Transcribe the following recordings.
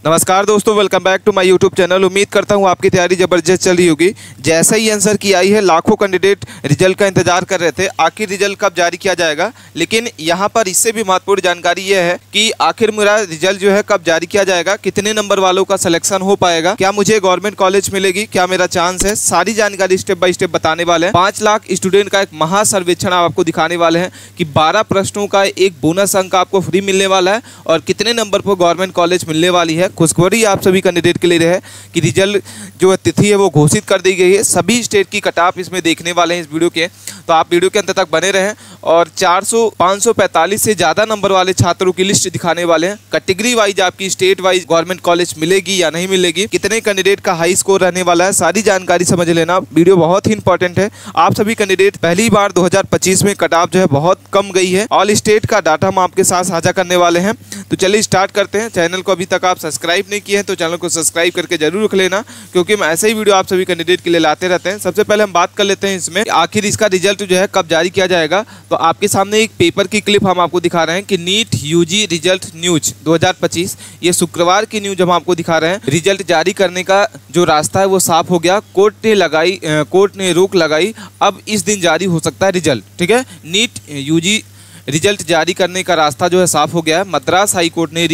नमस्कार दोस्तों, welcome back to my YouTube channel. उम्मीद करता हूँ आपकी तैयारी ज़बरदस्त चल रही होगी। जैसा ही आंसर की आई है, लाखों कैंडिडेट रिजल्ट का इंतजार कर रहे थे, आखिर रिजल्ट कब जारी किया जाएगा। लेकिन यहाँ पर इससे भी महत्वपूर्ण जानकारी यह है कि आखिर मेरा रिजल्ट जो है कब जारी किया जाएगा, कितने नंबर वालों का सिलेक्शन हो पाएगा, क्या मुझे गवर्नमेंट कॉलेज मिलेगी, क्या मेरा चांस है, सारी जानकारी स्टेप बाय स्टेप बताने वाले हैं। 5 लाख स्टूडेंट का एक महासर्वेक्षण आपको दिखाने वाले हैं कि 12 प्रश्नों का एक बोनस अंक आपको फ्री मिलने वाला है और कितने नंबर पर गवर्नमेंट कॉलेज मिलने वाली है। खुशखबरी आप सभी कैंडिडेट के लिए है कि रिजल्ट जो तिथि है वो घोषित कर दी गई है। सभी स्टेट की कट ऑफ इसमें देखने वाले हैं इस वीडियो के, तो आप वीडियो के अंत तक बने रहें। और 545 से ज़्यादा नंबर वाले छात्रों की लिस्ट दिखाने वाले हैं। कैटेगरी वाइज आपकी स्टेट वाइज गवर्नमेंट कॉलेज मिलेगी या नहीं मिलेगी, कितने कैंडिडेट का हाई स्कोर रहने वाला है, सारी जानकारी समझ लेना। वीडियो बहुत ही इंपॉर्टेंट है। आप सभी कैंडिडेट पहली बार 2025 में कट ऑफ जो है बहुत कम गई है। ऑल स्टेट का डाटा हम आपके साथ साझा करने वाले हैं। तो चलिए स्टार्ट करते हैं। चैनल को अभी तक आप सब्सक्राइब नहीं किए हैं तो चैनल को सब्सक्राइब करके जरूर रख लेना, क्योंकि हम ऐसे ही वीडियो आप सभी कैंडिडेट के लिए लाते रहते हैं। सबसे पहले हम बात कर लेते हैं इसमें आखिर इसका रिजल्ट जो है कब जारी किया जाएगा। तो आपके सामने एक पेपर की क्लिप हम आपको दिखा रहे हैं कि नीट यूजी रिजल्ट न्यूज 2025, ये शुक्रवार की न्यूज हम आपको दिखा रहे हैं। रिजल्ट जारी करने का जो रास्ता है वो साफ हो गया। कोर्ट ने रोक लगाई, अब इस दिन जारी हो सकता है रिजल्ट। ठीक है, नीट यूजी रिजल्ट जारी करने का रास्ता जो है साफ हो गया है। मद्रास हाई कोर्ट ने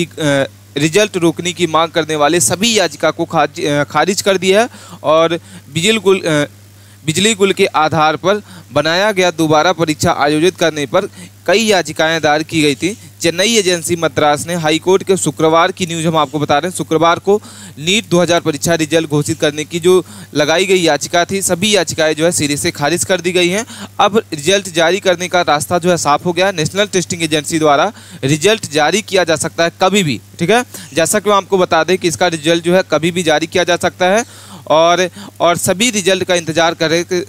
रिजल्ट रोकने की मांग करने वाले सभी याचिका को खारिज कर दिया है और बिजली गुल के आधार पर बनाया गया दोबारा परीक्षा आयोजित करने पर कई याचिकाएं दायर की गई थी। चेन्नई एजेंसी मद्रास ने हाई कोर्ट के शुक्रवार की न्यूज़ हम आपको बता रहे हैं, शुक्रवार को नीट 2000 परीक्षा रिजल्ट घोषित करने की जो लगाई गई याचिका थी, सभी याचिकाएं जो है सिरे से खारिज कर दी गई हैं। अब रिजल्ट जारी करने का रास्ता जो है साफ हो गया। नेशनल टेस्टिंग एजेंसी द्वारा रिजल्ट जारी किया जा सकता है कभी भी। ठीक है, जैसा कि हम आपको बता दें कि इसका रिजल्ट जो है कभी भी जारी किया जा सकता है और सभी रिजल्ट का इंतजार कर रहे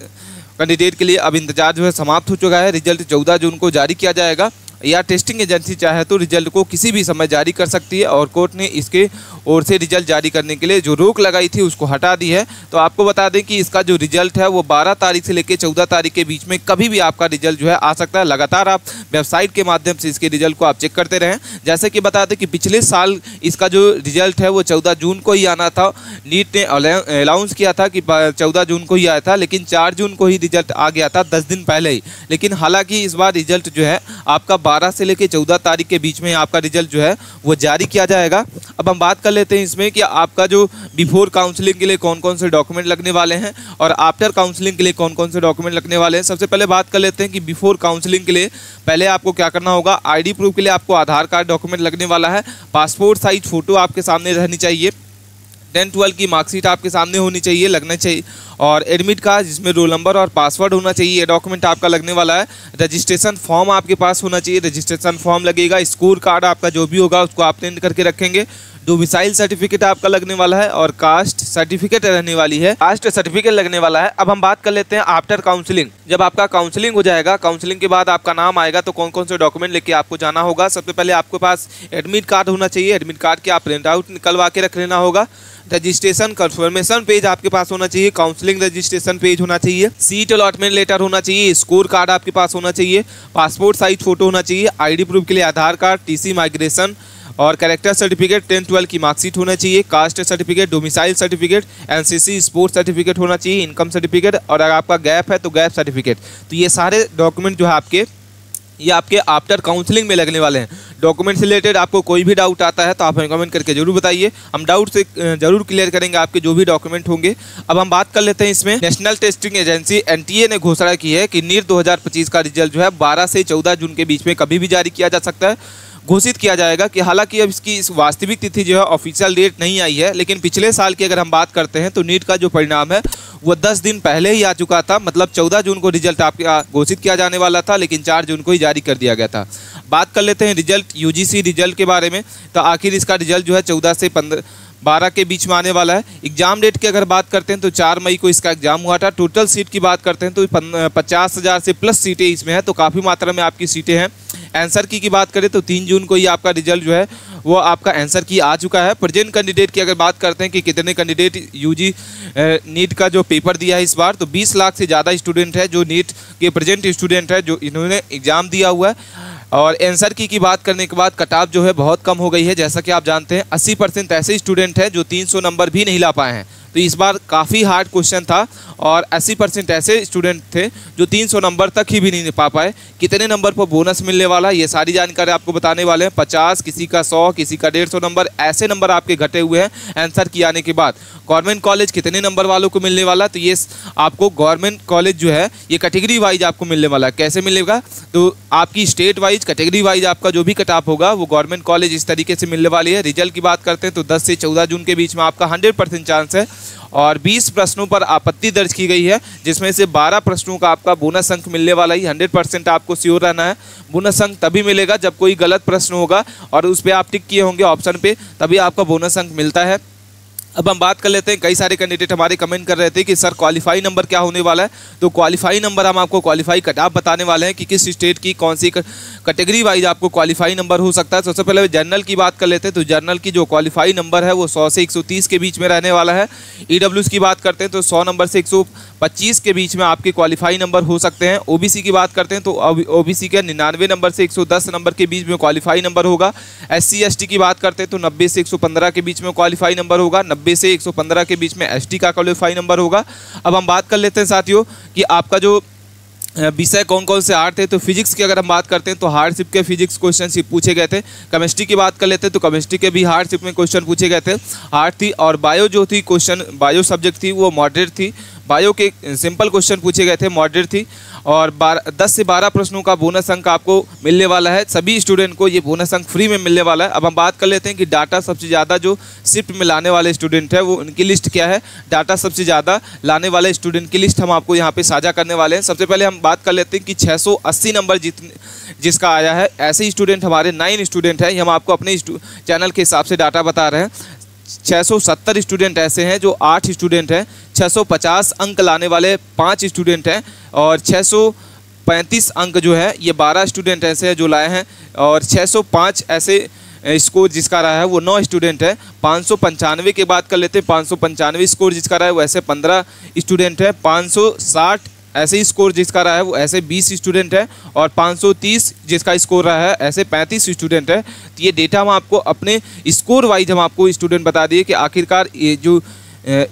कैंडिडेट के लिए अब इंतजार जो है समाप्त हो चुका है। रिजल्ट 14 जून को जारी किया जाएगा या टेस्टिंग एजेंसी चाहे तो रिजल्ट को किसी भी समय जारी कर सकती है और कोर्ट ने इसके ओर से रिजल्ट जारी करने के लिए जो रोक लगाई थी उसको हटा दी है। तो आपको बता दें कि इसका जो रिजल्ट है वो 12 तारीख से लेकर 14 तारीख के बीच में कभी भी आपका रिजल्ट जो है आ सकता है। लगातार आप वेबसाइट के माध्यम से इसके रिजल्ट को आप चेक करते रहें। जैसे कि बता दें कि पिछले साल इसका जो रिजल्ट है वो 14 जून को ही आना था। नीट ने अनाउंस किया था कि 14 जून को ही आया था, लेकिन 4 जून को ही रिजल्ट आ गया था 10 दिन पहले ही। लेकिन हालांकि इस बार रिजल्ट जो है आपका 12 से लेकर 14 तारीख के बीच में आपका रिजल्ट जो है वो जारी किया जाएगा। अब हम बात कर लेते हैं इसमें कि आपका जो बिफोर काउंसलिंग के लिए कौन कौन से डॉक्यूमेंट लगने वाले हैं और आफ्टर काउंसलिंग के लिए कौन कौन से डॉक्यूमेंट लगने वाले हैं। सबसे पहले बात कर लेते हैं कि बिफोर काउंसलिंग के लिए पहले आपको क्या करना होगा। आईडी प्रूफ के लिए आपको आधार कार्ड डॉक्यूमेंट लगने वाला है। पासपोर्ट साइज फोटो आपके सामने रहनी चाहिए। 10-12 की मार्कशीट आपके सामने होनी चाहिए, लगना चाहिए। और एडमिट कार्ड जिसमें रोल नंबर और पासवर्ड होना चाहिए, ये डॉक्यूमेंट आपका लगने वाला है। रजिस्ट्रेशन फॉर्म आपके पास होना चाहिए, रजिस्ट्रेशन फॉर्म लगेगा। स्कोर कार्ड आपका जो भी होगा उसको आप प्रिंट करके रखेंगे। डोमिसाइल सर्टिफिकेट आपका लगने वाला है और कास्ट सर्टिफिकेट रहने वाली है, कास्ट सर्टिफिकेट लगने वाला है। अब हम बात कर लेते हैं आफ्टर काउंसलिंग। जब आपका काउंसलिंग हो जाएगा, काउंसलिंग के बाद आपका नाम आएगा तो कौन कौन से डॉक्यूमेंट लेके आपको जाना होगा। सबसे पहले आपके पास एडमिट कार्ड होना चाहिए। एडमिट कार्ड के आप प्रिंट आउट निकलवा के रख लेना होगा। रजिस्ट्रेशन कंफर्मेशन पेज आपके पास होना चाहिए। काउंसलिंग रजिस्ट्रेशन पेज होना चाहिए। सीट अलॉटमेंट लेटर होना चाहिए। स्कोर कार्ड आपके पास होना चाहिए। पासपोर्ट साइज फोटो होना चाहिए। आईडी प्रूफ के लिए आधार कार्ड, टीसी माइग्रेशन और कैरेक्टर सर्टिफिकेट, 10-12 की मार्कशीट होना चाहिए। Caste certificate, domicile certificate, NCC sports certificate होना चाहिए। इनकम सर्टिफिकेट और अगर आपका गैप है तो गैप सर्टिफिकेट। तो ये सारे डॉक्यूमेंट जो है आपके आफ्टर काउंसलिंग में लगने वाले हैं। डॉक्यूमेंट से रिलेटेड आपको कोई भी डाउट आता है तो आप हमें कमेंट करके जरूर बताइए, हम डाउट से जरूर क्लियर करेंगे आपके जो भी डॉक्यूमेंट होंगे। अब हम बात कर लेते हैं इसमें नेशनल टेस्टिंग एजेंसी एनटीए ने घोषणा की है कि नीट 2025 का रिजल्ट जो है 12 से 14 जून के बीच में कभी भी जारी किया जा सकता है, घोषित किया जाएगा। कि हालांकि अब इसकी इस वास्तविक तिथि जो है ऑफिशियल डेट नहीं आई है, लेकिन पिछले साल की अगर हम बात करते हैं तो नीट का जो परिणाम है वो 10 दिन पहले ही आ चुका था। मतलब 14 जून को रिजल्ट आपका घोषित किया जाने वाला था, लेकिन 4 जून को ही जारी कर दिया गया था। बात कर लेते हैं रिजल्ट यूजीसी रिजल्ट के बारे में। तो आखिर इसका रिजल्ट जो है 14 से 12 के बीच में आने वाला है। एग्जाम डेट की अगर बात करते हैं तो 4 मई को इसका एग्जाम हुआ था। टोटल सीट की बात करते हैं तो 50,000 से प्लस सीटें इसमें हैं, तो काफ़ी मात्रा में आपकी सीटें हैं। आंसर की बात करें तो 3 जून को ही आपका रिजल्ट जो है वो आपका आंसर की आ चुका है। प्रेजेंट कैंडिडेट की अगर बात करते हैं कि कितने कैंडिडेट यूजी नीट का जो पेपर दिया है इस बार, तो 20 लाख से ज़्यादा स्टूडेंट है जो नीट के प्रेजेंट स्टूडेंट है जो इन्होंने एग्ज़ाम दिया हुआ है। और आंसर की बात करने के बाद कट ऑफ जो है बहुत कम हो गई है। जैसा कि आप जानते हैं 80% ऐसे स्टूडेंट हैं जो 300 नंबर भी नहीं ला पाए हैं, तो इस बार काफ़ी हार्ड क्वेश्चन था और 80% ऐसे स्टूडेंट थे जो 300 नंबर तक ही भी नहीं पा पाए। कितने नंबर पर बोनस मिलने वाला ये सारी जानकारी आपको बताने वाले हैं। 50, किसी का 100, किसी का 150 नंबर, ऐसे नंबर आपके घटे हुए हैं आंसर की आने के बाद। गवर्नमेंट कॉलेज कितने नंबर वालों को मिलने वाला, तो ये आपको गवर्नमेंट कॉलेज जो है ये कैटेगरी वाइज आपको मिलने वाला है। कैसे मिलेगा, तो आपकी स्टेट वाइज कैटेगरी वाइज आपका जो भी कट ऑफ होगा वो गवर्नमेंट कॉलेज इस तरीके से मिलने वाली है। रिजल्ट की बात करते हैं तो 10 से 14 जून के बीच में आपका 100% चांस है और 20 प्रश्नों पर आपत्ति दर्ज की गई है, जिसमें से 12 प्रश्नों का आपका बोनस अंक मिलने वाला ही। 100% आपको श्योर रहना है। बोनस अंक तभी मिलेगा जब कोई गलत प्रश्न होगा और उस पर आप टिक किए होंगे ऑप्शन पे, तभी आपका बोनस अंक मिलता है। अब हम बात कर लेते हैं, कई सारे कैंडिडेट हमारे कमेंट कर रहे थे कि सर क्वालिफाई नंबर क्या होने वाला है, तो क्वालिफाई नंबर हम आपको क्वालिफाई कट ऑफ बताने वाले हैं कि किस स्टेट की कौन सी कैटेगरी वाइज आपको क्वालिफाई नंबर हो सकता है। सबसे पहले जनरल की बात कर लेते हैं, तो जनरल की जो क्वालिफाई नंबर है वो 100 से 130 के बीच में रहने वाला है। ईडब्ल्यूएस की बात करते हैं तो 100 नंबर से 125 के बीच में आपके क्वालिफाई नंबर हो सकते हैं। ओबीसी की बात करते हैं तो ओबीसी के 99 नंबर से 110 नंबर के बीच में क्वालिफाई नंबर होगा। SC ST की बात करते हैं तो 90 से 115 के बीच में क्वालिफाई नंबर होगा। 90 से 115 के बीच में ST का क्वालिफाई नंबर होगा। अब हम बात कर लेते हैं साथियों कि आपका जो विषय कौन कौन से हार्ड थे, तो फिजिक्स की अगर हम बात करते हैं तो हार्डशिप के फिजिक्स क्वेश्चन पूछे गए थे। केमिस्ट्री की बात कर लेते हैं तो केमिस्ट्री के भी हार्डशिप में क्वेश्चन पूछे गए थे, हार्ड थी। और बायो जो थी क्वेश्चन, बायो सब्जेक्ट थी वो मॉडरेट थी। बायो के सिंपल क्वेश्चन पूछे गए थे, मॉडरेट थी। और 10 से 12 प्रश्नों का बोनस अंक आपको मिलने वाला है। सभी स्टूडेंट को ये बोनस अंक फ्री में मिलने वाला है। अब हम बात कर लेते हैं कि डाटा सबसे ज़्यादा जो शिफ्ट में लाने वाले स्टूडेंट है वो उनकी लिस्ट क्या है। डाटा सबसे ज़्यादा लाने वाले स्टूडेंट की लिस्ट हम आपको यहाँ पे साझा करने वाले हैं। सबसे पहले हम बात कर लेते हैं कि 680 नंबर जिसका आया है, ऐसे स्टूडेंट हमारे 9 स्टूडेंट हैं। हम आपको अपने चैनल के हिसाब से डाटा बता रहे हैं। 670 स्टूडेंट ऐसे हैं जो 8 स्टूडेंट हैं। 650 अंक लाने वाले 5 स्टूडेंट हैं और 635 अंक जो है ये 12 स्टूडेंट ऐसे हैं जो लाए हैं। और 605 ऐसे स्कोर जिसका रहा है वो 9 स्टूडेंट है। 595 की बात कर लेते हैं, 595 स्कोर जिसका रहा है वो ऐसे 15 स्टूडेंट है। 560 ऐसे ही स्कोर जिसका रहा है वो ऐसे 20 स्टूडेंट है। और 530 जिसका स्कोर रहा है ऐसे 35 स्टूडेंट है। तो ये डेटा हम आपको अपने स्कोर वाइज हम आपको स्टूडेंट बता दिए कि आखिरकार ये जो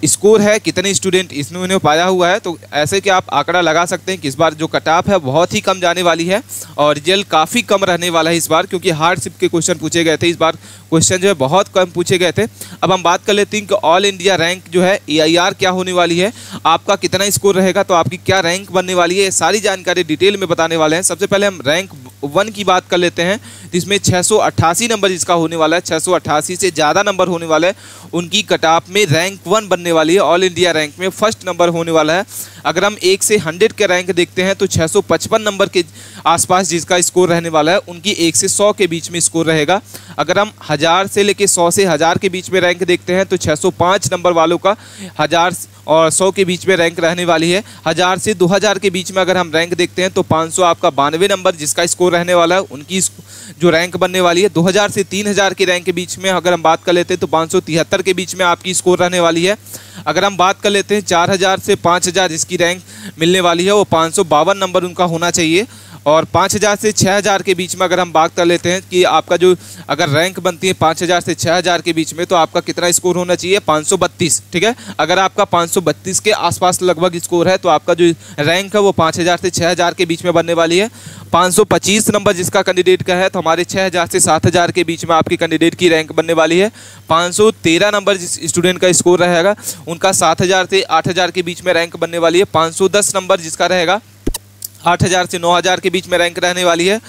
स्कोर है कितने स्टूडेंट इसमें पाया हुआ है। तो ऐसे कि आप आंकड़ा लगा सकते हैं कि इस बार जो कट ऑफ है बहुत ही कम जाने वाली है और रिजल्ट काफ़ी कम रहने वाला है इस बार, क्योंकि हार्डशिप के क्वेश्चन पूछे गए थे। इस बार क्वेश्चन जो है बहुत कम पूछे गए थे। अब हम बात कर लेते हैं कि ऑल इंडिया रैंक जो है AIR क्या होने वाली है, आपका कितना स्कोर रहेगा, तो आपकी क्या रैंक बनने वाली है, ये सारी जानकारी डिटेल में बताने वाले हैं। सबसे पहले हम रैंक 1 की बात कर लेते हैं, जिसमें 688 नंबर जिसका होने वाला है, 688 से ज़्यादा नंबर होने वाला है, उनकी कट ऑफ में रैंक 1 बनने वाली है। ऑल इंडिया रैंक में फर्स्ट नंबर होने वाला है। अगर हम 1 से 100 के रैंक देखते हैं तो 655 नंबर के आसपास जिसका स्कोर रहने वाला है, उनकी 1 से 100 के बीच में स्कोर रहेगा। अगर हम 1000 से लेके 100 से 1000 के बीच में रैंक देखते हैं तो 605 नंबर वालों का 1000 और 100 के बीच में रैंक रहने वाली है। 1000 से 2000 के बीच में अगर हम रैंक देखते हैं तो 500 आपका 92 नंबर जिसका स्कोर रहने वाला है, उनकी जो रैंक बनने वाली है। 2000 से 3000 के रैंक के बीच में अगर हम बात कर लेते हैं तो 573 के बीच में आपकी स्कोर रहने वाली है। अगर हम बात कर लेते हैं 4000 से 5000 जिसकी रैंक मिलने वाली है वो 552 नंबर उनका होना चाहिए। और 5000 से 6000 के बीच में अगर हम बात कर लेते हैं कि आपका जो अगर रैंक बनती है 5000 से 6000 के बीच में तो आपका कितना स्कोर होना चाहिए, 532। ठीक है, अगर आपका 532 के आसपास लगभग स्कोर है तो आपका जो रैंक है वो 5000 से 6000 के बीच में बनने वाली है। 525 नंबर जिसका कैंडिडेट का है तो हमारे 6000 से 7000 के बीच में आपके कैंडिडेट की रैंक बनने वाली है। 513 नंबर जिस स्टूडेंट का स्कोर रहेगा उनका 7000 से 8000 के बीच में रैंक बनने वाली है। 510 नंबर जिसका रहेगा 8000 से 9000 के बीच में रैंक रहने वाली है।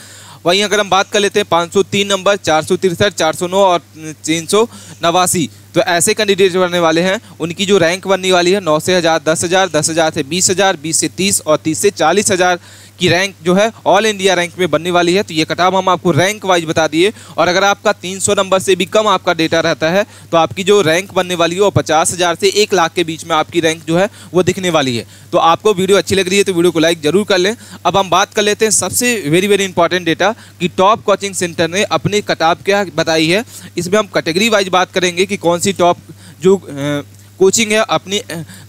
वहीं अगर हम बात कर लेते हैं 503 नंबर, 463, 409 और 389, तो ऐसे कैंडिडेट बनने वाले हैं, उनकी जो रैंक बनने वाली है 9 से 1000, 10,000, 10,000 से 20,000, 20 से 30 और 30 से 40,000 की रैंक जो है ऑल इंडिया रैंक में बनने वाली है। तो ये कट ऑफ हम आपको रैंक वाइज बता दिए। और अगर आपका 300 नंबर से भी कम आपका डेटा रहता है तो आपकी जो रैंक बनने वाली है वो 50,000 से 1 लाख के बीच में आपकी रैंक जो है वो दिखने वाली है। तो आपको वीडियो अच्छी लग रही है तो वीडियो को लाइक जरूर कर लें। अब हम बात कर लेते हैं सबसे वेरी इंपॉर्टेंट डेटा कि टॉप कोचिंग सेंटर ने अपनी कट ऑफ क्या बताई है। इसमें हम कैटेगरी वाइज बात करेंगे कि कौन सी टॉप जो कोचिंग है अपनी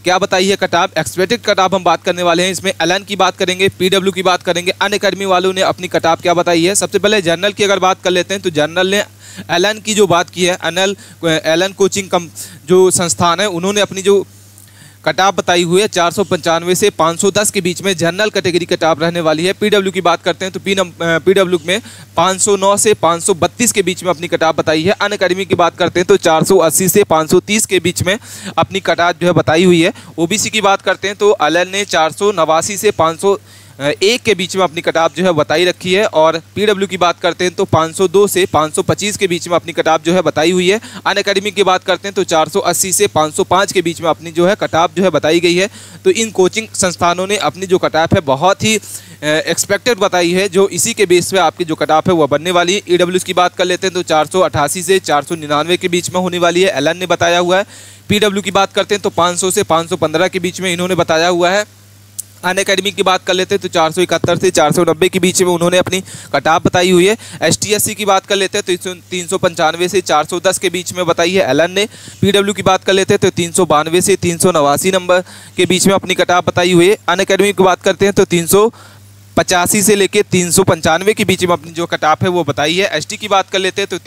क्या बताई है cut off, expected cut off हम बात करने वाले हैं। इसमें एलन की बात करेंगे, पीडब्ल्यू की बात करेंगे, अनअकैडमी वालों ने अपनी कट ऑफ क्या बताई है। सबसे पहले जनरल की अगर बात कर लेते हैं तो जनरल ने एलन की जो बात की है, एलन कोचिंग जो संस्थान है उन्होंने अपनी जो कट ऑफ बताई हुई है 495 से 510 के बीच में जनरल कैटेगरी कट ऑफ रहने वाली है। पीडब्ल्यू की बात करते हैं तो पीडब्ल्यू में 509 से 532 के बीच में अपनी कट ऑफ बताई है। अनअकैडमी की बात करते हैं तो 480 से 530 के बीच में अपनी कट ऑफ जो है बताई हुई है। ओबीसी की बात करते हैं तो एलन ने 489 से 501 के बीच में अपनी कट ऑफ जो है बताई रखी है। और पीडब्ल्यू की बात करते हैं तो 502 से 525 के बीच में अपनी कट ऑफ जो है बताई हुई है। अनअकैडमी की बात करते हैं तो 480 से 505 के बीच में अपनी जो है कट ऑफ जो है बताई गई है। तो इन कोचिंग संस्थानों ने अपनी जो कट ऑफ है बहुत ही एक्सपेक्टेड बताई है, जो इसी के बेस पे आपकी जो कट ऑफ है वह बनने वाली है। ईडब्ल्यूएस की बात कर लेते हैं तो 488 से 499 के बीच में होने वाली है, एलन ने बताया हुआ है। पीडब्ल्यू की बात करते हैं तो 500 से 515 के बीच में इन्होंने बताया हुआ है। अनअकैडमी की बात कर लेते हैं तो 471 से 490 के बीच में उन्होंने अपनी कट ऑफ बताई हुई है। एसटीएससी की बात कर लेते हैं तो 395 से 410 के बीच में बताई है एलन ने। पीडब्ल्यू की बात कर लेते हैं तो 392 से 389 नंबर के बीच में अपनी कट ऑफ बताई हुई है। अनअकैडमी की बात करते हैं तो 385 से लेके 395 के बीच में अपनी जो कट ऑफ है वो बताई है। एसटी की बात कर लेते हैं तो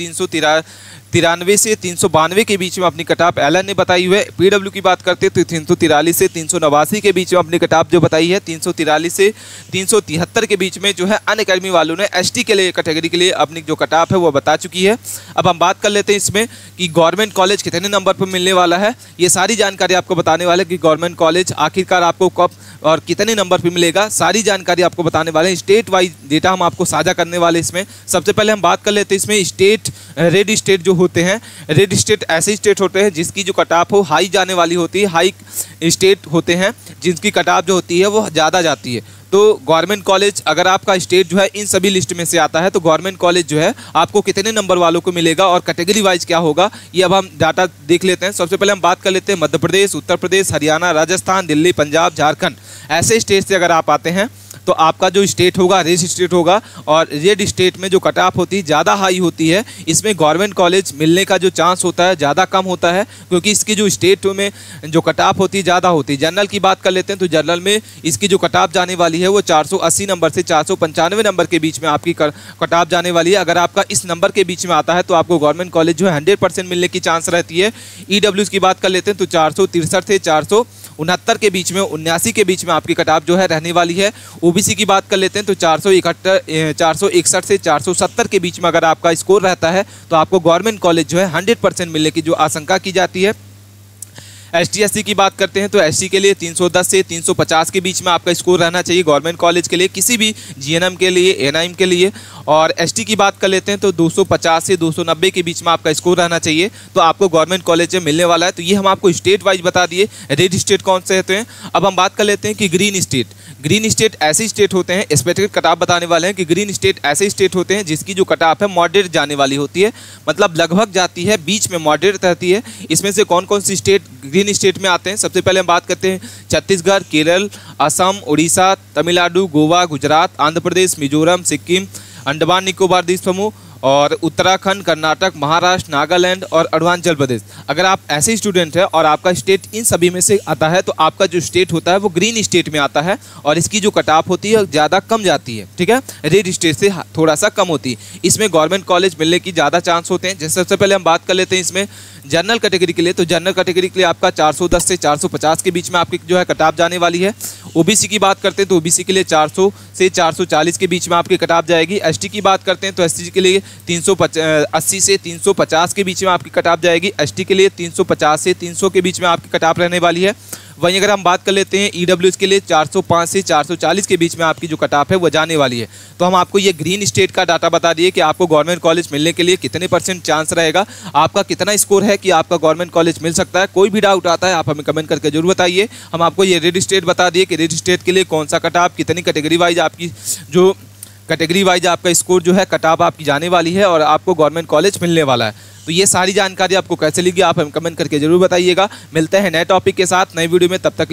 393 से 392 के बीच में अपनी कट ऑफ एलन ने बताई हुई है। पीडब्ल्यू की बात करते हैं तो 343 से 389 के बीच में अपनी कट ऑफ जो बताई है। 343 से 373 के बीच में जो है अनअकैडमी वालों ने एसटी के लिए कैटेगरी के लिए अपनी जो कट ऑफ है वो बता चुकी है। अब हम बात कर लेते हैं इसमें कि गवर्नमेंट कॉलेज कितने नंबर पर मिलने वाला है। ये सारी जानकारी आपको बताने वाले कि गवर्नमेंट कॉलेज आखिरकार आपको कब और कितने नंबर पर मिलेगा, सारी जानकारी आपको बताने वाले हैं। स्टेट वाइज डेटा हम आपको साझा करने वाले इसमें। सबसे पहले हम बात कर लेते हैं इसमें स्टेट, रेड स्टेट जो होते हैं, रेड स्टेट ऐसे स्टेट होते हैं जिसकी जो कट ऑफ हो हाई जाने वाली होती है। हाई स्टेट होते हैं जिनकी कट ऑफ जो होती है वो ज़्यादा जाती है। तो गवर्नमेंट कॉलेज अगर आपका स्टेट जो है इन सभी लिस्ट में से आता है तो गवर्नमेंट कॉलेज जो है आपको कितने नंबर वालों को मिलेगा और कैटेगरी वाइज क्या होगा, ये अब हम डाटा देख लेते हैं। सबसे पहले हम बात कर लेते हैं मध्य प्रदेश, उत्तर प्रदेश, हरियाणा, राजस्थान, दिल्ली, पंजाब, झारखंड, ऐसे स्टेट से अगर आप आते हैं तो आपका जो स्टेट होगा रेड स्टेट होगा। और रेड स्टेट में जो कट ऑफ होती है ज़्यादा हाई होती है, इसमें गवर्नमेंट कॉलेज मिलने का जो चांस होता है ज़्यादा कम होता है, क्योंकि इसकी जो स्टेट में जो कट ऑफ होती है ज़्यादा होती है। जनरल की बात कर लेते हैं तो जनरल में इसकी जो कट ऑफ जाने वाली है वो 480 नंबर से 495 नंबर के बीच में आपकी कट ऑफ जाने वाली है। अगर आपका इस नंबर के बीच में आता है तो आपको गवर्नमेंट कॉलेज जो है 100% मिलने की चांस रहती है। ईडब्ल्यूएस की बात कर लेते हैं तो 463 से 469 के बीच में, 79 के बीच में आपकी कट ऑफ जो है रहने वाली है। ओबीसी की बात कर लेते हैं तो 461 से 470 के बीच में अगर आपका स्कोर रहता है तो आपको गवर्नमेंट कॉलेज जो है 100% मिलने की जो आशंका की जाती है। एसटी/एससी की बात करते हैं तो एससी के लिए 310 से 350 के बीच में आपका स्कोर रहना चाहिए गवर्नमेंट कॉलेज के लिए, किसी भी जीएनएम के लिए, एएनआईएम के लिए। और एसटी की बात कर लेते हैं तो 250 से 290 के बीच में आपका स्कोर रहना चाहिए तो आपको गवर्नमेंट कॉलेज में मिलने वाला है। तो ये हम आपको स्टेट वाइज बता दिए। रेड स्टेट कौन से होते हैं, अब हम बात कर लेते हैं कि ग्रीन स्टेट। ग्रीन स्टेट ऐसे स्टेट होते हैं, स्पेसिफिक कट ऑफ बताने वाले हैं कि ग्रीन स्टेट ऐसे स्टेट होते हैं जिसकी जो कट ऑफ है मॉडरेट जाने वाली होती है, मतलब लगभग जाती है, बीच में मॉडरेट रहती है। इसमें से कौन कौन सी स्टेट ग्रीन स्टेट में आते हैं, सबसे पहले हम बात करते हैं छत्तीसगढ़, केरल, असम, उड़ीसा, तमिलनाडु, गोवा, गुजरात, आंध्र प्रदेश, मिजोरम, सिक्किम, अंडमान निकोबार द्वीप समूह और उत्तराखंड, कर्नाटक, महाराष्ट्र, नागालैंड और अरुणाचल प्रदेश। अगर आप ऐसे स्टूडेंट हैं और आपका स्टेट इन सभी में से आता है तो आपका जो स्टेट होता है वो ग्रीन स्टेट में आता है और इसकी जो कट ऑफ होती है ज़्यादा कम जाती है, ठीक है, रेड स्टेट से थोड़ा सा कम होती है। इसमें गवर्नमेंट कॉलेज मिलने की ज़्यादा चांस होते हैं। जैसे सबसे पहले हम बात कर लेते हैं इसमें जनरल कैटेगरी के लिए, तो जनरल कैटेगरी के लिए आपका 410 से 450 के बीच में आपकी जो है कट ऑफ जाने वाली है। ओबीसी की बात करते हैं तो ओबीसी के लिए 400 से 440 के बीच में आपकी कट ऑफ जाएगी। एसटी की बात करते हैं तो एसटी के लिए 380 से 350 के बीच में आपकी कट ऑफ जाएगी। एसटी के लिए 350 से 300 के बीच में आपकी कट ऑफ रहने वाली है। वहीं अगर हम बात कर लेते हैं ईडब्ल्यूएस के लिए 405 से 440 के बीच में आपकी जो कट ऑफ है वो जाने वाली है। तो हम आपको ये ग्रीन स्टेट का डाटा बता दिए कि आपको गवर्नमेंट कॉलेज मिलने के लिए कितने % चांस रहेगा, आपका कितना स्कोर है कि आपका गवर्नमेंट कॉलेज मिल सकता है। कोई भी डाउट आता है आप हमें कमेंट करके जरूर बताइए। हम आपको ये रेड स्टेट बता दिए कि रेड स्टेट के लिए कौन सा कट ऑफ, कितनी कैटेगरी वाइज आपकी जो कैटेगरी वाइज आपका स्कोर जो है कट ऑफ आपकी जाने वाली है और आपको गवर्नमेंट कॉलेज मिलने वाला है। तो ये सारी जानकारी आपको कैसे लगी आप हमें कमेंट करके जरूर बताइएगा। मिलते हैं नए टॉपिक के साथ नई वीडियो में, तब तक